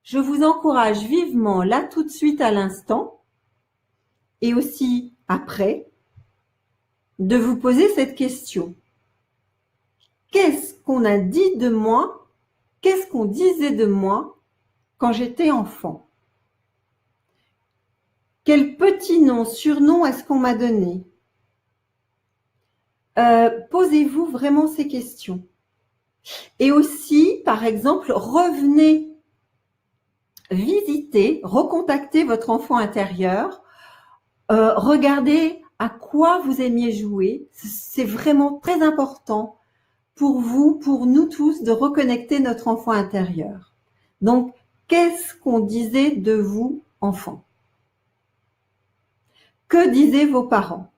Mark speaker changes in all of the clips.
Speaker 1: je vous encourage vivement, là tout de suite à l'instant, et aussi après, de vous poser cette question. Qu'est-ce qu'on a dit de moi? Qu'est-ce qu'on disait de moi quand j'étais enfant? Quel petit nom, surnom est-ce qu'on m'a donné? Posez-vous vraiment ces questions. Et aussi, par exemple, revenez visiter, recontacter votre enfant intérieur, regardez à quoi vous aimiez jouer. C'est vraiment très important pour vous, pour nous tous, de reconnecter notre enfant intérieur. Donc, qu'est-ce qu'on disait de vous, enfant? Que disaient vos parents?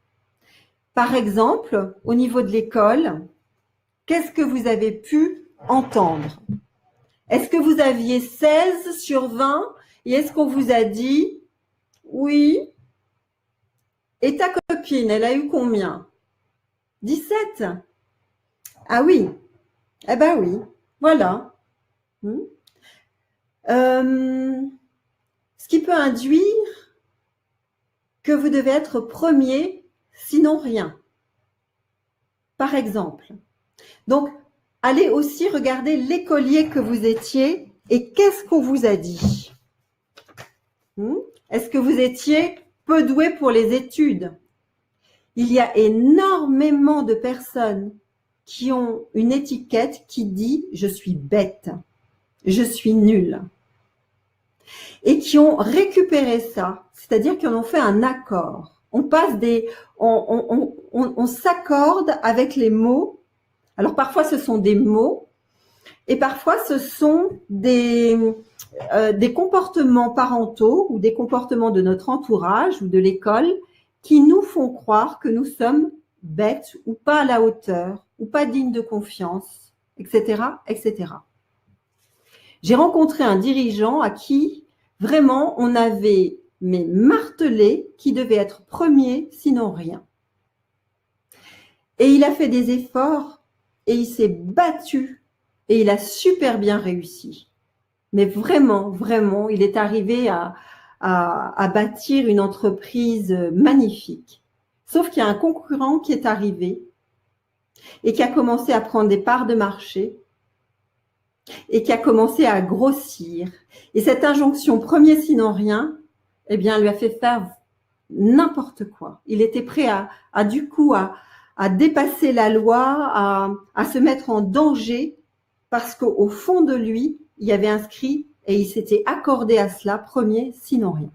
Speaker 1: Par exemple, au niveau de l'école, qu'est-ce que vous avez pu entendre? Est-ce que vous aviez 16 sur 20 et est-ce qu'on vous a dit « Oui ». Et ta copine, elle a eu combien? 17? Ah oui. Eh ben oui. Voilà. Ce qui peut induire que vous devez être premier, sinon rien. Par exemple. Donc, allez aussi regarder l'écolier que vous étiez et qu'est-ce qu'on vous a dit? Est-ce que vous étiez peu doué pour les études? Il y a énormément de personnes qui ont une étiquette qui dit « je suis bête »,« je suis nulle » et qui ont récupéré ça, c'est-à-dire qu'ils en ont fait un accord. On s'accorde avec les mots. Alors parfois ce sont des mots et parfois ce sont des comportements parentaux ou des comportements de notre entourage ou de l'école qui nous font croire que nous sommes bêtes ou pas à la hauteur ou pas dignes de confiance, etc., etc. J'ai rencontré un dirigeant à qui vraiment on avait martelé qu'il devait être premier, sinon rien. Et il a fait des efforts et il s'est battu et il a super bien réussi. Mais vraiment, vraiment, il est arrivé à bâtir une entreprise magnifique. Sauf qu'il y a un concurrent qui est arrivé et qui a commencé à prendre des parts de marché et qui a commencé à grossir. Et cette injonction premier sinon rien, eh bien, lui a fait faire n'importe quoi. Il était prêt à dépasser la loi, à se mettre en danger parce qu'au fond de lui, il y avait inscrit et il s'était accordé à cela premier sinon rien.